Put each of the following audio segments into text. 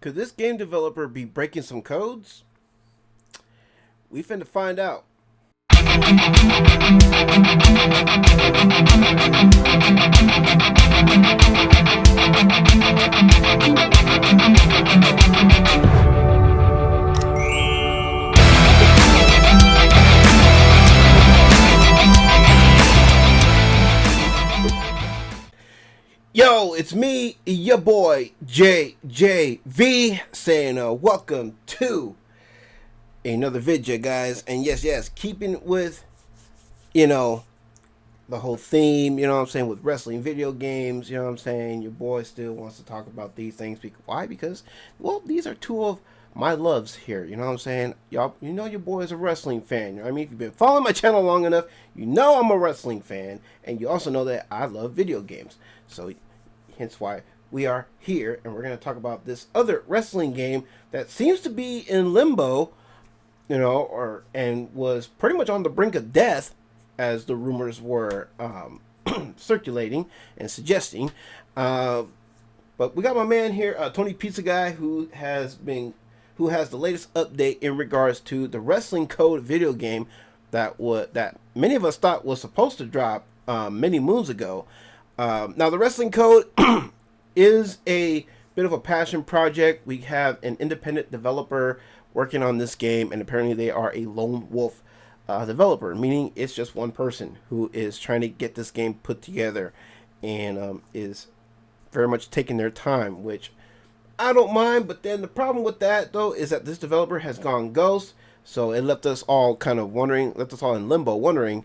Could this game developer be breaking some codes? We finna find out. Yo, it's me, your boy JJV, saying welcome to another video, guys. And yes, keeping with, the whole theme, what I'm saying, with wrestling video games, what I'm saying, your boy still wants to talk about these things. Why? Because, well, these are two of my loves here, what I'm saying? Y'all, your boy is a wrestling fan. I mean, if you've been following my channel long enough, I'm a wrestling fan, and you also know that I love video games. So hence why we are here, and we're going to talk about this other wrestling game that seems to be in limbo, and was pretty much on the brink of death, as the rumors were circulating and suggesting. But we got my man here, Tony Pizza Guy, who has the latest update in regards to the Wrestling Code video game that many of us thought was supposed to drop many moons ago. Now, the Wrestling Code is a bit of a passion project. We have an independent developer working on this game, and apparently they are a lone wolf developer, meaning it's just one person who is trying to get this game put together, and is very much taking their time, which I don't mind. But then the problem with that, though, is that this developer has gone ghost, so it left us all kind of wondering, left us all in limbo, wondering,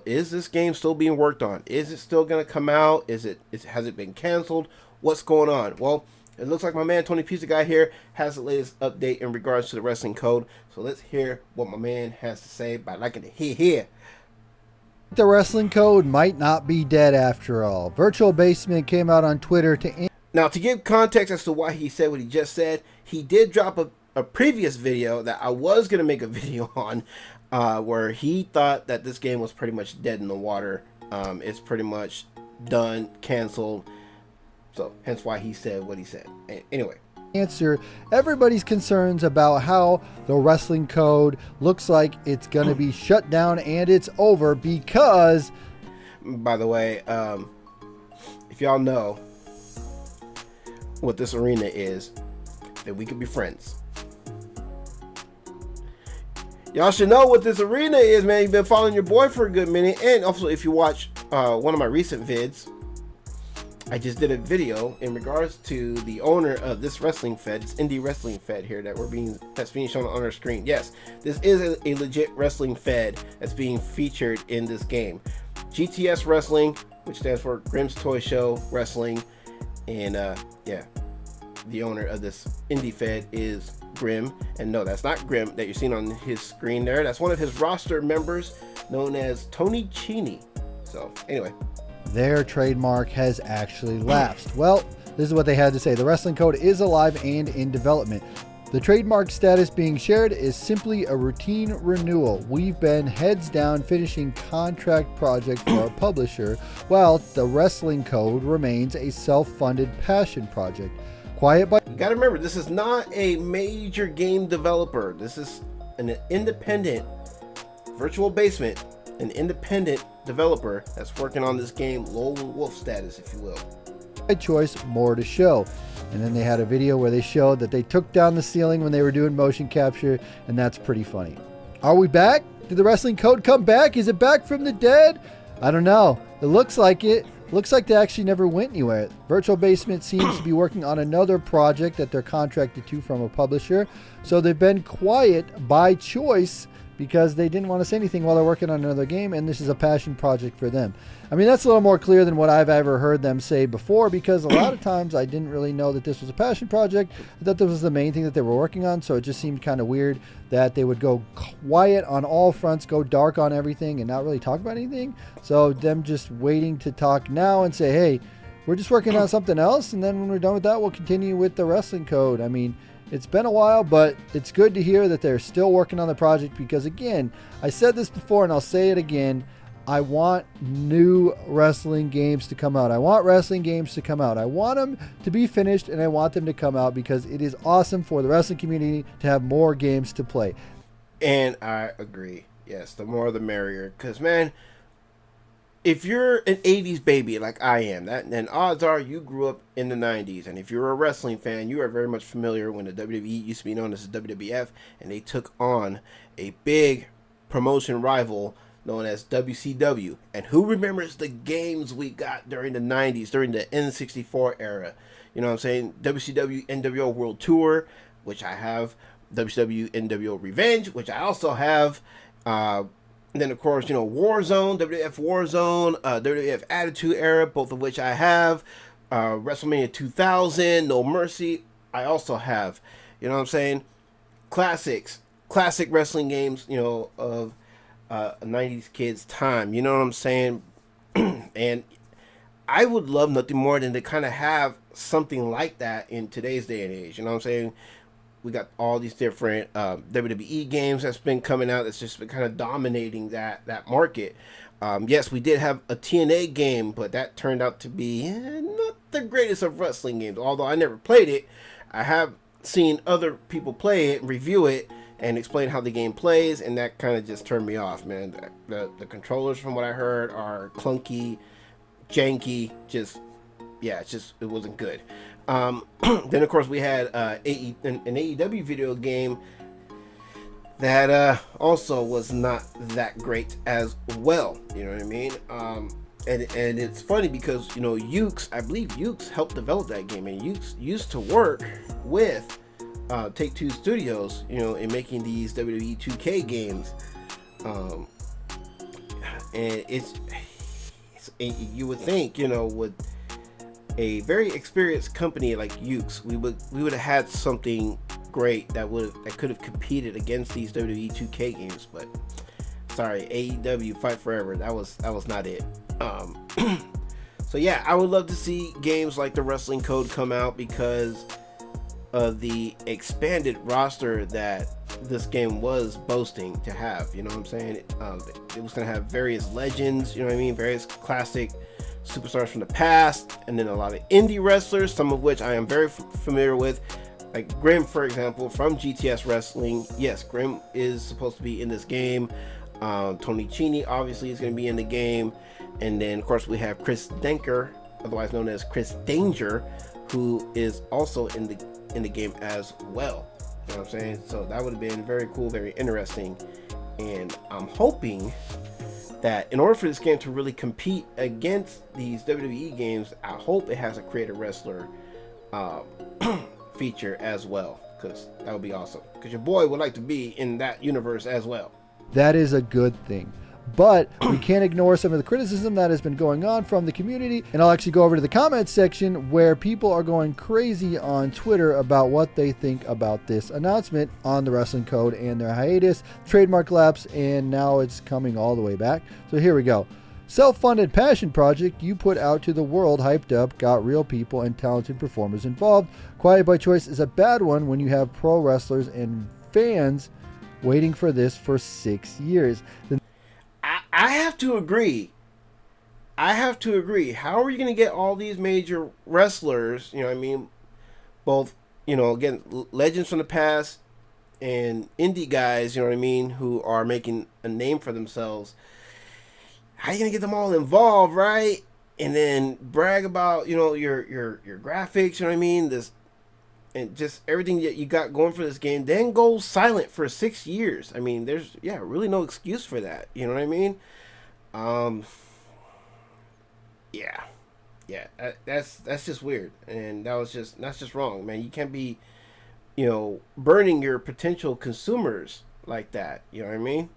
is this game still being worked on? Is it still going to come out? Has it been canceled? What's going on? Well, it looks like my man Tony Pizza Guy here has the latest update in regards to the Wrestling Code. So let's hear what my man has to say by liking to hear. The Wrestling Code might not be dead after all. Virtual Basement came out on Twitter Now, to give context as to why he said what he just said, he did drop a previous video that I was going to make a video on, where he thought that this game was pretty much dead in the water. It's pretty much done, canceled. So hence why he said what he said. Anyway, answer everybody's concerns about how the Wrestling Code looks like it's going to be shut down and it's over because, by the way, if y'all know what this arena is, then we could be friends. Y'all should know what this arena is, man. You've been following your boy for a good minute. And also, if you watch one of my recent vids, I just did a video in regards to the owner of this wrestling fed, this indie wrestling fed here that's being shown on our screen. Yes, this is a legit wrestling fed that's being featured in this game. GTS Wrestling, which stands for Grimm's Toy Show Wrestling. And yeah, the owner of this indie fed is Grimm. And no, that's not Grimm that you're seeing on his screen there. That's one of his roster members known as Tony Cheney. So anyway, their trademark has actually lapsed. Well, this is what they had to say. The Wrestling Code is alive and in development. The trademark status being shared is simply a routine renewal. We've been heads down finishing contract project for our publisher, while the Wrestling Code remains a self-funded passion project. You gotta remember, this is not a major game developer. This is an independent Virtual Basement, an independent developer that's working on this game, lone wolf status, if you will. By choice, more to show. And then they had a video where they showed that they took down the ceiling when they were doing motion capture, and that's pretty funny. Are we back? Did the Wrestling Code come back? Is it back from the dead? I don't know. It looks like it. Looks like they actually never went anywhere. Virtual Basement seems to be working on another project that they're contracted to from a publisher. So they've been quiet by choice because they didn't want to say anything while they're working on another game, and this is a passion project for them. I mean, that's a little more clear than what I've ever heard them say before, because a lot of times I didn't really know that this was a passion project. I thought this was the main thing that they were working on, so it just seemed kind of weird that they would go quiet on all fronts, go dark on everything, and not really talk about anything. So them just waiting to talk now and say, hey, we're just working on something else, and then when we're done with that, we'll continue with the Wrestling Code. I mean, it's been a while, but it's good to hear that they're still working on the project because, again, I said this before and I'll say it again. I want new wrestling games to come out. I want wrestling games to come out. I want them to be finished, and I want them to come out because it is awesome for the wrestling community to have more games to play. And I agree. Yes, the more the merrier. Because, man, if you're an 80s baby like I am, then odds are you grew up in the 90s. And if you're a wrestling fan, you are very much familiar when the WWE used to be known as the WWF, and they took on a big promotion rival known as WCW. And who remembers the games we got during the 90s, during the N64 era? You know what I'm saying? WCW NWO World Tour, which I have. WCW NWO Revenge, which I also have. And then, of course, Warzone, WWF Warzone, WWF Attitude Era, both of which I have. WrestleMania 2000, No Mercy, I also have. You know what I'm saying? Classics. Classic wrestling games, of a 90s kid's time. You know what I'm saying? And I would love nothing more than to kind of have something like that in today's day and age. You know what I'm saying? We got all these different WWE games that's been coming out that's just been kind of dominating that market. Yes, we did have a TNA game, but that turned out to be not the greatest of wrestling games. Although I never played it, I have seen other people play it, review it, and explain how the game plays, and that kind of just turned me off, man. The controllers, from what I heard, are clunky, janky, it wasn't good. Then, of course, we had an AEW video game that also was not that great as well. You know what I mean? And it's funny because, Ukes, I believe Ukes helped develop that game. And Ukes used to work with Take-Two Studios, in making these WWE 2K games. And it's you would think, with a very experienced company like Ukes, we would have had something great that could have competed against these WWE 2K games, but sorry, AEW Fight Forever, that was not it. So yeah, I would love to see games like the Wrestling Code come out because of the expanded roster that this game was boasting to have. You know what I'm saying? It was going to have various legends, you know what I mean? Various classic superstars from the past, and then a lot of indie wrestlers, some of which I am very familiar with, like Grim, for example, from GTS Wrestling. Yes, Grim is supposed to be in this game. Tony Cini obviously is going to be in the game, and then of course we have Chris Denker, otherwise known as Chris Danger, who is also in the game as well. You know what I'm saying? So that would have been very cool, very interesting, and I'm hoping that in order for this game to really compete against these WWE games, I hope it has a creative wrestler feature as well, because that would be awesome. Because your boy would like to be in that universe as well. That is a good thing. But we can't ignore some of the criticism that has been going on from the community. And I'll actually go over to the comments section where people are going crazy on Twitter about what they think about this announcement on the Wrestling Code and their hiatus, trademark lapse, and now it's coming all the way back. So here we go. Self-funded passion project you put out to the world, hyped up, got real people and talented performers involved. Quiet by choice is a bad one when you have pro wrestlers and fans waiting for this for 6 years. I have to agree. How are you going to get all these major wrestlers, both, again, legends from the past and indie guys, who are making a name for themselves? How are you going to get them all involved, right? And then brag about, your graphics, this, and just everything that you got going for this game, then go silent for 6 years. There's really no excuse for that. You know what I mean? That's just weird, and that's just wrong, man. You can't be, burning your potential consumers like that. You know what I mean?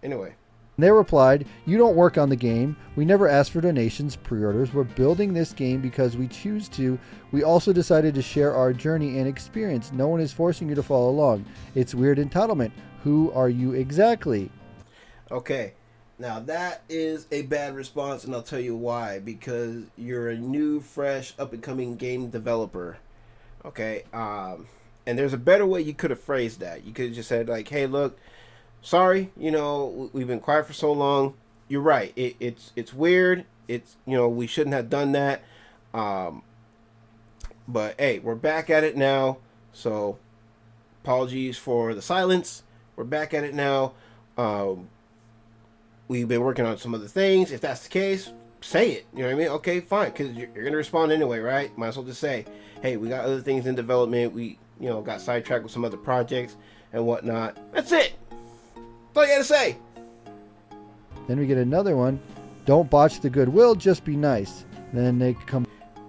Anyway. They replied, "You don't work on the game. We never asked for donations, pre-orders. We're building this game because we choose to. We also decided to share our journey and experience. No one is forcing you to follow along. It's weird entitlement. Who are you exactly?" Okay. Now that is a bad response, and I'll tell you why. Because you're a new, fresh, up-and-coming game developer. Okay? And there's a better way you could have phrased that. You could have just said, like, hey, look, sorry, we've been quiet for so long. you're right. It's weird. It's, we shouldn't have done that. Um, but hey, we're back at it now. So apologies for the silence. We're back at it now. Um, we've been working on some other things. If that's the case, say it. You know what I mean? Okay, fine. Because you're going to respond anyway, right? Might as well just say, hey, we got other things in development. We, got sidetracked with some other projects and whatnot. That's it. That's all you got to say. Then we get another one. Don't botch the goodwill, just be nice. Then they come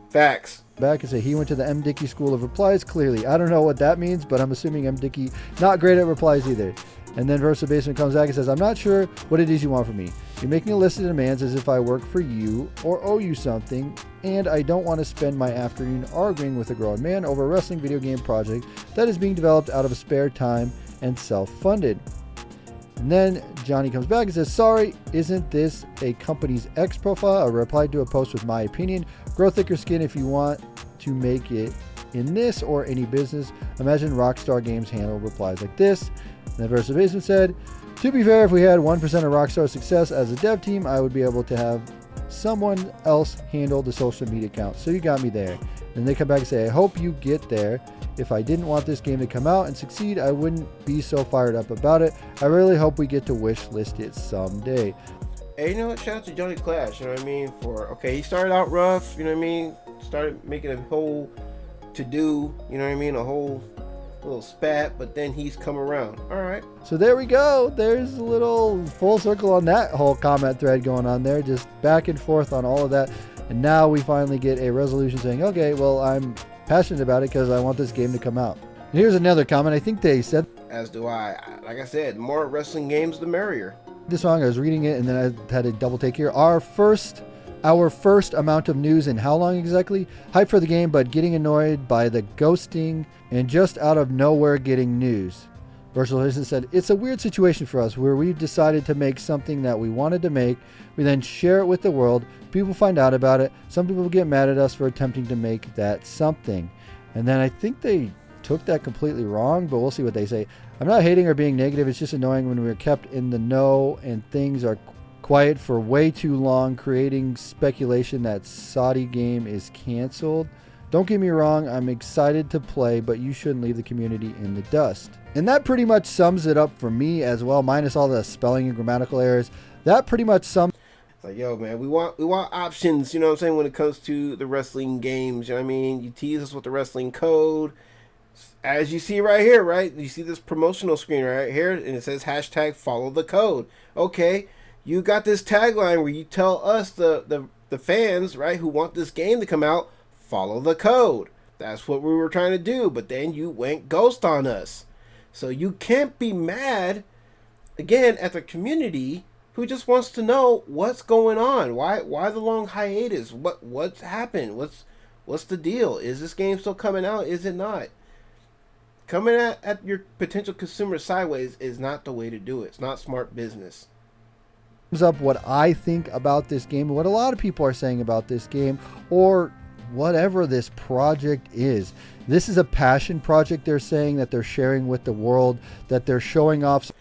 Facts. back and say he went to the M. Dickey School of Replies. Clearly, I don't know what that means, but I'm assuming M. Dickey not great at replies either. And then Versa Basement comes back and says, I'm not sure what it is you want from me. You're making a list of demands as if I work for you or owe you something, and I don't want to spend my afternoon arguing with a grown man over a wrestling video game project that is being developed out of spare time and self-funded. And then Johnny comes back and says, sorry, isn't this a company's X profile? I replied to a post with my opinion. Grow thicker skin if you want to make it in this or any business. Imagine Rockstar Games handle replies like this. And then Versa Basement said, to be fair, if we had 1% of Rockstar's success as a dev team, I would be able to have someone else handle the social media account. So you got me there. And they come back and say, I hope you get there. If I didn't want this game to come out and succeed, I wouldn't be so fired up about it. I really hope we get to wish list it someday. Hey, you know what? Shout out to Johnny Clash, you know what I mean? He started out rough, you know what I mean? Started making a whole to-do, you know what I mean? A whole little spat, but then he's come around. All right. So there we go. There's a little full circle on that whole comment thread going on there. Just back and forth on all of that. And now we finally get a resolution saying, okay, well, I'm passionate about it because I want this game to come out. And here's another comment. I think they said, as do I. Like I said, the more wrestling games, the merrier. This song, I was reading it and then I had a double take here. Our first amount of news in how long exactly? Hype for the game, but getting annoyed by the ghosting and just out of nowhere getting news. Virtualization said, it's a weird situation for us where we've decided to make something that we wanted to make. We then share it with the world. People find out about it. Some people get mad at us for attempting to make that something. And then I think they took that completely wrong, but we'll see what they say. I'm not hating or being negative. It's just annoying when we're kept in the know and things are quiet for way too long, creating speculation that Saudi game is canceled. Don't get me wrong, I'm excited to play, but you shouldn't leave the community in the dust. And that pretty much sums it up for me as well, minus all the spelling and grammatical errors. That pretty much sums. It's like, yo, man, we want options, you know what I'm saying, when it comes to the wrestling games, you know what I mean? You tease us with the wrestling code. As you see right here, right? You see this promotional screen right here, and it says hashtag follow the code. Okay, you got this tagline where you tell us, the fans, right, who want this game to come out, follow the code. That's what we were trying to do, but then you went ghost on us. So you can't be mad, again, at the community who just wants to know what's going on. Why the long hiatus? What's happened? What's the deal? Is this game still coming out? Is it not? Coming at your potential consumer sideways is not the way to do it. It's not smart business. Up what I think about this game, what a lot of people are saying about this game, or whatever this project is. This is a passion project, they're saying, that they're sharing with the world, that they're showing off.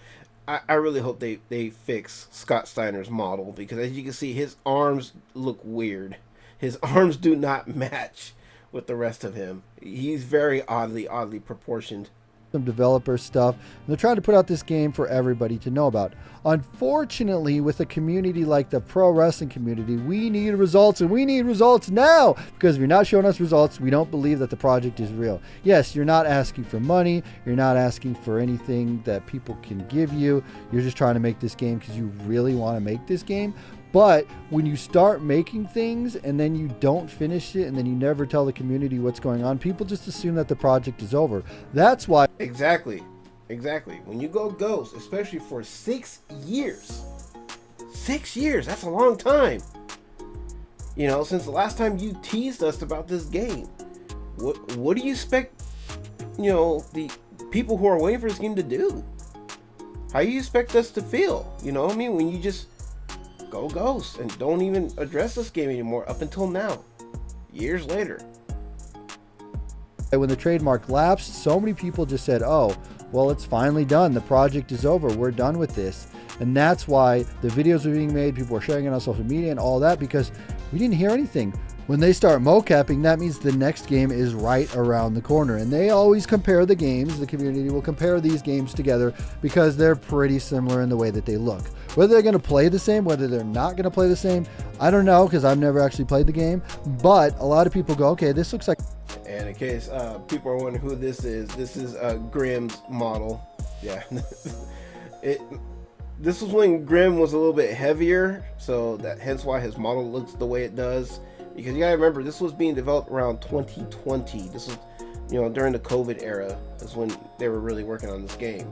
I really hope they fix Scott Steiner's model, because as you can see, his arms look weird. His arms do not match with the rest of him. He's very oddly proportioned. Some developer stuff. And they're trying to put out this game for everybody to know about. Unfortunately, with a community like the pro wrestling community, we need results, and we need results now, because if you're not showing us results, we don't believe that the project is real. Yes, you're not asking for money, you're not asking for anything that people can give you, you're just trying to make this game because you really want to make this game. But when you start making things and then you don't finish it and then you never tell the community what's going on, people just assume that the project is over. That's why. Exactly. When you go ghost, especially for 6 years. 6 years, that's a long time. You know, since the last time you teased us about this game. What do you expect, you know, the people who are waiting for this game to do? How do you expect us to feel? You know what I mean? When you just go ghost and don't even address this game anymore up until now, years later. When the trademark lapsed, so many people just said, oh, well, it's finally done. The project is over. We're done with this. And that's why the videos are being made, people are sharing it on social media and all that, because we didn't hear anything. When they start mocapping, that means the next game is right around the corner. And they always compare the games. The community will compare these games together because they're pretty similar in the way that they look. Whether they're going to play the same, whether they're not going to play the same, I don't know, because I've never actually played the game. But a lot of people go, okay, this looks like... And in case people are wondering who this is Grimm's model. Yeah. This was when Grimm was a little bit heavier, so that hence why his model looks the way it does. Because you gotta remember, this was being developed around 2020. This was, during the COVID era is when they were really working on this game.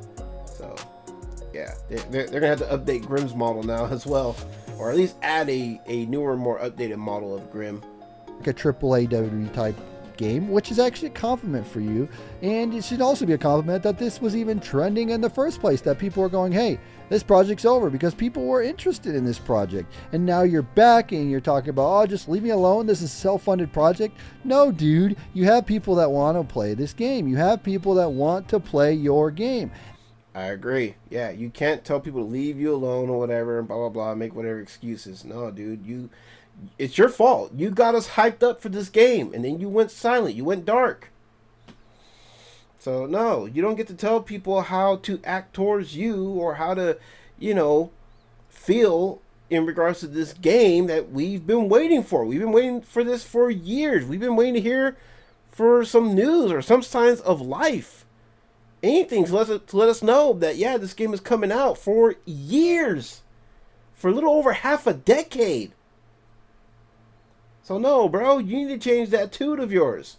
So, yeah, they're gonna have to update Grimm's model now as well, or at least add a newer, more updated model of Grimm. Like a AAA WWE type game, which is actually a compliment for you. And it should also be a compliment that this was even trending in the first place, that people are going, hey, this project's over, because people were interested in this project. And now you're back and you're talking about, oh, just leave me alone, this is a self-funded project. No, dude, you have people that want to play this game. You have people that want to play your game. I agree. Yeah, you can't tell people to leave you alone or whatever and blah blah blah, make whatever excuses. No, dude, it's your fault. You got us hyped up for this game, and then you went silent. You went dark. So, no, you don't get to tell people how to act towards you or how to, feel in regards to this game that we've been waiting for. We've been waiting for this for years. We've been waiting to hear for some news or some signs of life. Anything to let us know that, yeah, this game is coming out for years. For a little over half a decade. So no, bro, you need to change that tune of yours.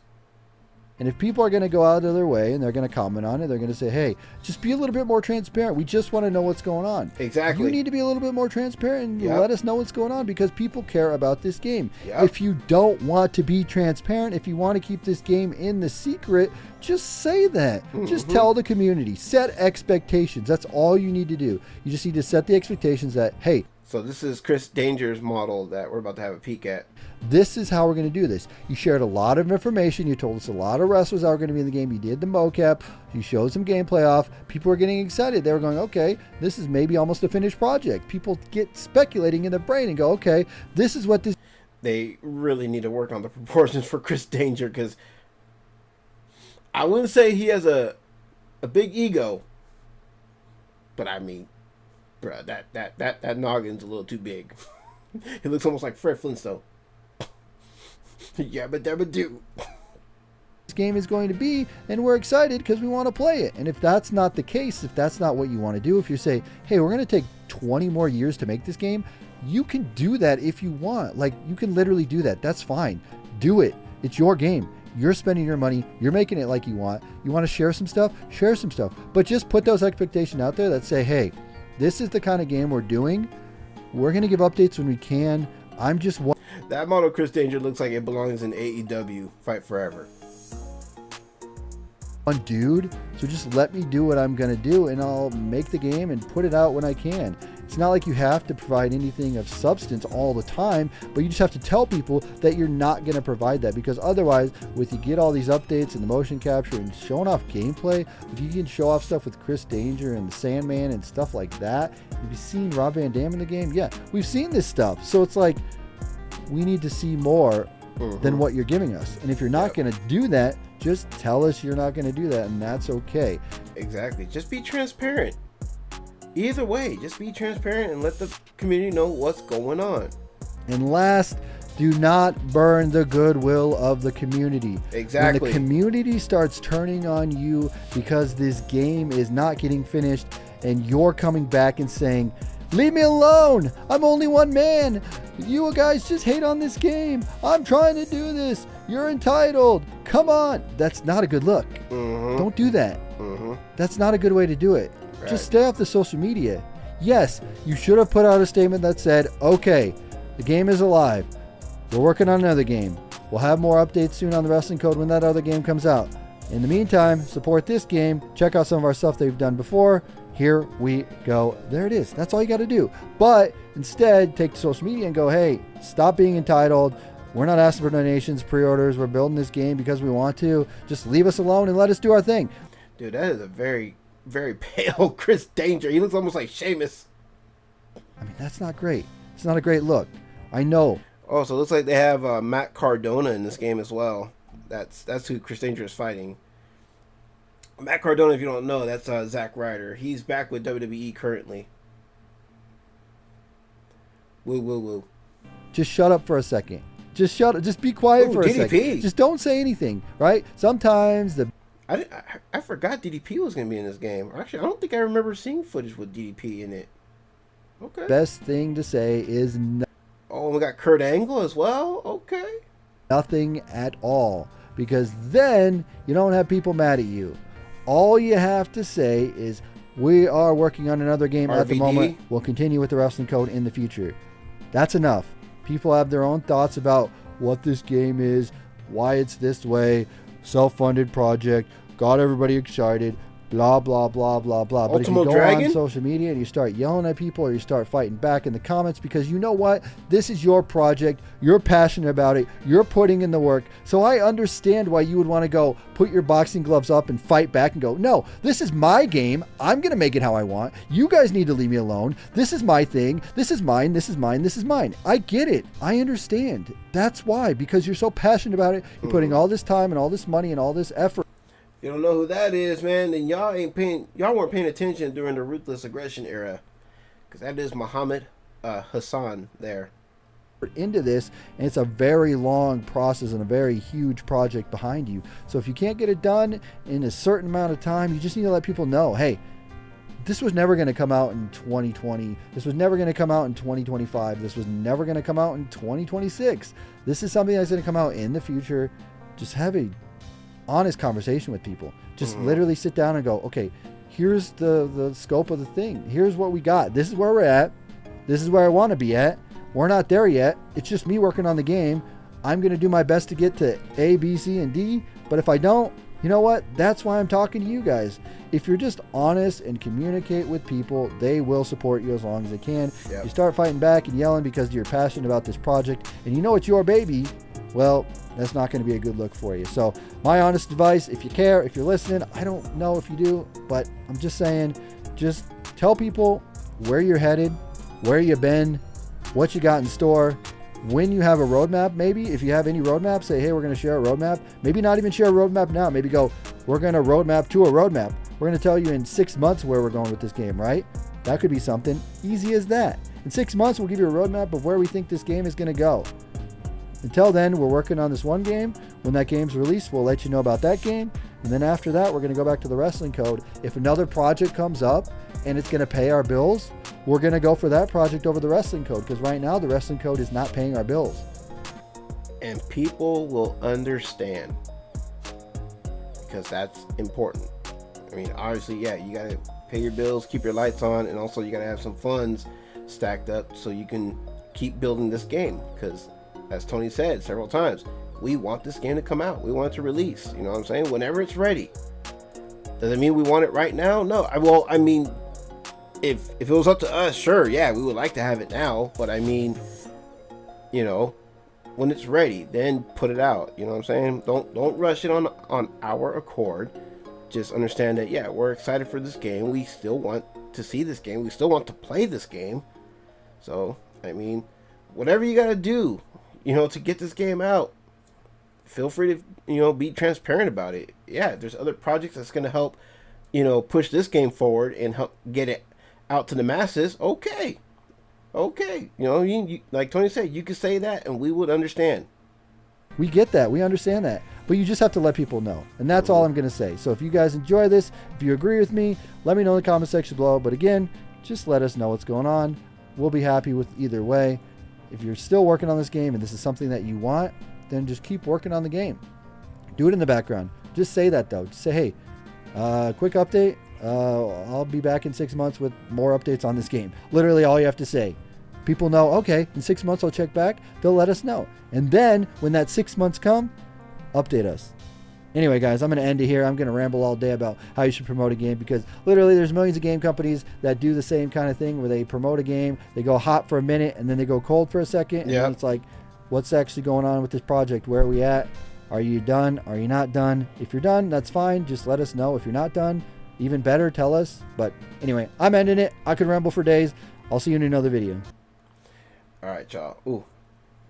And if people are going to go out of their way and they're going to comment on it, they're going to say, hey, just be a little bit more transparent. We just want to know what's going on. Exactly. You need to be a little bit more transparent and let us know what's going on, because people care about this game. Yep. If you don't want to be transparent, if you want to keep this game in the secret, just say that. Mm-hmm. Just tell the community. Set expectations. That's all you need to do. You just need to set the expectations that, hey. So this is Chris Danger's model that we're about to have a peek at. This is how we're going to do this. You shared a lot of information. You told us a lot of wrestlers that were going to be in the game. You did the mocap. You showed some gameplay off. People were getting excited. They were going, okay, this is maybe almost a finished project. People get speculating in their brain and go, okay, this is what this... They really need to work on the proportions for Chris Danger, because I wouldn't say he has a big ego, but I mean, bro, that noggin's a little too big. He looks almost like Fred Flintstone. Yeah, but do. This game is going to be, and we're excited because we want to play it. And if that's not the case, if that's not what you want to do, if you say, hey, we're going to take 20 more years to make this game, you can do that if you want. Like, you can literally do that. That's fine. Do it. It's your game. You're spending your money. You're making it like you want. You want to share some stuff? Share some stuff. But just put those expectations out there that say, hey, this is the kind of game we're doing. We're going to give updates when we can. I'm just... That model Chris Danger looks like it belongs in AEW Fight Forever. Dude, so just let me do what I'm going to do, and I'll make the game and put it out when I can. It's not like you have to provide anything of substance all the time, but you just have to tell people that you're not going to provide that, because otherwise, with you get all these updates and the motion capture and showing off gameplay, if you can show off stuff with Chris Danger and the Sandman and stuff like that, have you seen Rob Van Dam in the game? Yeah, we've seen this stuff. So it's like, we need to see more than what you're giving us. And if you're not going to do that, just tell us you're not going to do that, and that's okay. Exactly. Just be transparent. Either way, just be transparent and let the community know what's going on. And last, do not burn the goodwill of the community. Exactly. When the community starts turning on you because this game is not getting finished, and you're coming back and saying, leave me alone, I'm only one man, you guys just hate on this game, I'm trying to do this, you're entitled, come on. That's not a good look. Don't do that. That's not a good way to do it. Right. Just stay off the social media. Yes, you should have put out a statement that said, okay, the game is alive, we're working on another game, we'll have more updates soon on the Wrestling Code when that other game comes out. In the meantime, support this game, check out some of our stuff that we've done before. Here we go. There it is. That's all you got to do. But instead, take to social media and go, hey, stop being entitled. We're not asking for donations, pre-orders. We're building this game because we want to. Just leave us alone and let us do our thing. Dude, that is a very, very pale Chris Danger. He looks almost like Sheamus. I mean, that's not great. It's not a great look. I know. Oh, so it looks like they have Matt Cardona in this game as well. That's who Chris Danger is fighting. Matt Cardona, if you don't know, that's Zack Ryder. He's back with WWE currently. Woo, woo, woo. Just shut up for a second. Just shut up. Just be quiet for a DDP. second. Just don't say anything, right? Sometimes I forgot DDP was going to be in this game. Actually, I don't think I remember seeing footage with DDP in it. Okay. best thing to say is Oh, we got Kurt Angle as well? Okay. nothing at all, because then you don't have people mad at you. All you have to say is, we are working on another game at the RVD. moment. We'll continue with the wrestling code in the future. That's enough. People have their own thoughts about what this game is, why it's this way, self-funded project, got everybody excited, blah, blah, blah, blah, blah. But if you Ultimo go Dragon? on social media and you start yelling at people, or you start fighting back in the comments, because you know what? This is your project. You're passionate about it. You're putting in the work. So I understand why you would want to go put your boxing gloves up and fight back and go, no, this is my game. I'm going to make it how I want. You guys need to leave me alone. This is my thing. This is mine. This is mine. This is mine. I get it. I understand. That's why, because you're so passionate about it. You're putting all this time and all this money and all this effort. You don't know who that is, man, then y'all weren't paying attention during the Ruthless Aggression era. Because that is Muhammad Hassan there. Into this, and it's a very long process and a very huge project behind you. So if you can't get it done in a certain amount of time, you just need to let people know, hey, this was never going to come out in 2020. This was never going to come out in 2025. This was never going to come out in 2026. This is something that's going to come out in the future. Just have a honest conversation with people. Just literally sit down and go, okay, here's the scope of the thing. Here's what we got. This is where we're at. This is where I want to be at. We're not there yet. It's just me working on the game. I'm going to do my best to get to A, B, C, and D. But if I don't, you know what? That's why I'm talking to you guys. If you're just honest and communicate with people, they will support you as long as they can. Yep. You start fighting back and yelling because you're passionate about this project and you know it's your baby, well, that's not going to be a good look for you. So my honest advice, if you care, if you're listening, I don't know if you do, but I'm just saying, just tell people where you're headed, where you've been, what you got in store. When you have a roadmap, maybe if you have any roadmap, say, hey, we're going to share a roadmap. Maybe not even share a roadmap now. Maybe go, we're going to roadmap to a roadmap. We're going to tell you in 6 months where we're going with this game, right? That could be something easy as that. In 6 months, we'll give you a roadmap of where we think this game is going to go. Until then, we're working on this one game. When that game's released, we'll let you know about that game. And then after that, we're going to go back to the wrestling code. If another project comes up and it's going to pay our bills, we're going to go for that project over the wrestling code, because right now the wrestling code is not paying our bills. And people will understand, because that's important. I mean, obviously, yeah, you got to pay your bills, keep your lights on, and also you got to have some funds stacked up so you can keep building this game, because as Tony said several times, we want this game to come out. We want it to release. You know what I'm saying? Whenever it's ready. Does it mean we want it right now? No. I mean, if it was up to us, sure, yeah, we would like to have it now. But I mean, you know, when it's ready, then put it out. You know what I'm saying? Don't rush it on our accord. Just understand that, yeah, we're excited for this game. We still want to see this game. We still want to play this game. So, I mean, whatever you got to do, you know, to get this game out, feel free to, you know, be transparent about it. Yeah, there's other projects that's going to help, you know, push this game forward and help get it out to the masses. Okay. You know, you like Tony said, you could say that and we would understand. We get that. We understand that. But you just have to let people know. And that's all I'm going to say. So if you guys enjoy this, if you agree with me, let me know in the comment section below. But again, just let us know what's going on. We'll be happy with either way. If you're still working on this game and this is something that you want, then just keep working on the game. Do it in the background. Just say that, though. Just say, hey, quick update. I'll be back in 6 months with more updates on this game. Literally all you have to say. People know, okay, in 6 months I'll check back. They'll let us know. And then when that 6 months come, update us. Anyway, guys, I'm going to end it here. I'm going to ramble all day about how you should promote a game, because literally there's millions of game companies that do the same kind of thing where they promote a game, they go hot for a minute, and then they go cold for a second. And then it's like, what's actually going on with this project? Where are we at? Are you done? Are you not done? If you're done, that's fine. Just let us know. If you're not done, even better, tell us. But anyway, I'm ending it. I could ramble for days. I'll see you in another video. All right, y'all. Ooh,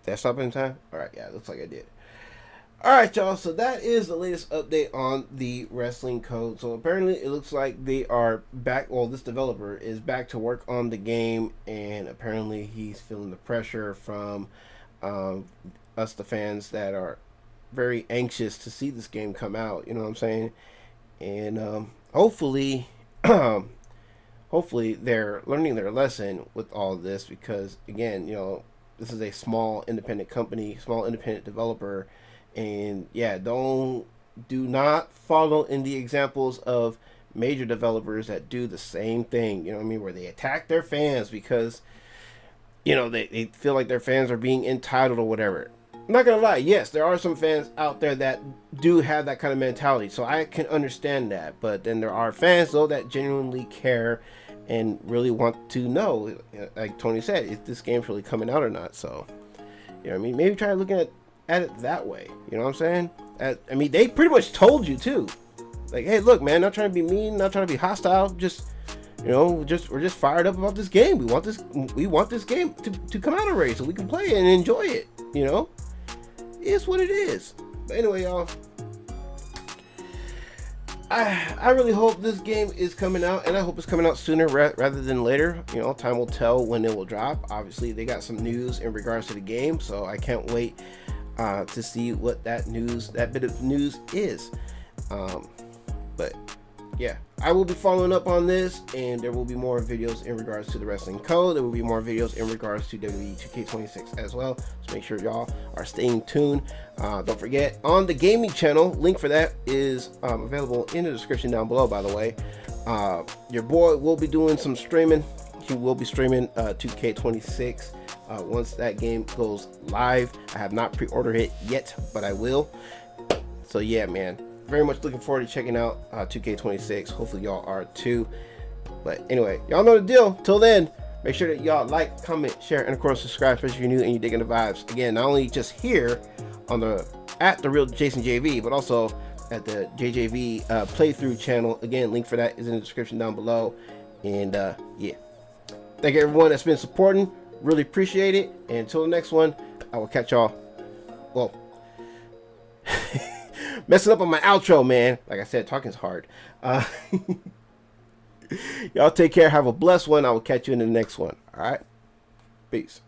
did I stop in time? All right, yeah, looks like I did. All right, y'all. So that is the latest update on the wrestling code. So apparently, it looks like they are back. Well, this developer is back to work on the game, and apparently, he's feeling the pressure from us, the fans, that are very anxious to see this game come out. You know what I'm saying? And hopefully, hopefully, they're learning their lesson with all of this because, again, this is a small independent company, small independent developer. And yeah, do not follow in the examples of major developers that do the same thing. You know what I mean? Where they attack their fans because they feel like their fans are being entitled or whatever. I'm not gonna lie. Yes, there are some fans out there that do have that kind of mentality, so I can understand that. But then there are fans though that genuinely care and really want to know, like Tony said, is this game really coming out or not? So, you know what I mean? Maybe try looking at it that way. You know what I'm saying? They pretty much told you too. Like, hey, look, man, not trying to be mean, not trying to be hostile. Just, we're just fired up about this game. We want this game to come out already so we can play it and enjoy it. It's what it is. But anyway, y'all, I really hope this game is coming out, and I hope it's coming out sooner rather than later. Time will tell when it will drop. Obviously, they got some news in regards to the game, so I can't wait to see what that bit of news is. But yeah, I will be following up on this, and there will be more videos in regards to the wrestling code. There will be more videos in regards to WWE 2K26 as well. So make sure y'all are staying tuned. Don't forget, on the gaming channel, link for that is available in the description down below, by the way. Your boy will be doing some streaming. He will be streaming 2K26 once that game goes live. I have not pre-ordered it yet, but I will. So yeah, man, very much looking forward to checking out 2K26. Hopefully y'all are too. But anyway, y'all know the deal. Till then, make sure that y'all like, comment, share, and of course subscribe, especially if you're new and you're digging the vibes. Again, not only just here on at the real jasonjayv, but also at the JJV playthrough channel. Again, link for that is in the description down below. And yeah, thank everyone that's been supporting. Really appreciate it. And until the next one, I will catch y'all. Well, messing up on my outro, man. Like I said, talking's hard. Y'all take care. Have a blessed one. I will catch you in the next one. All right. Peace.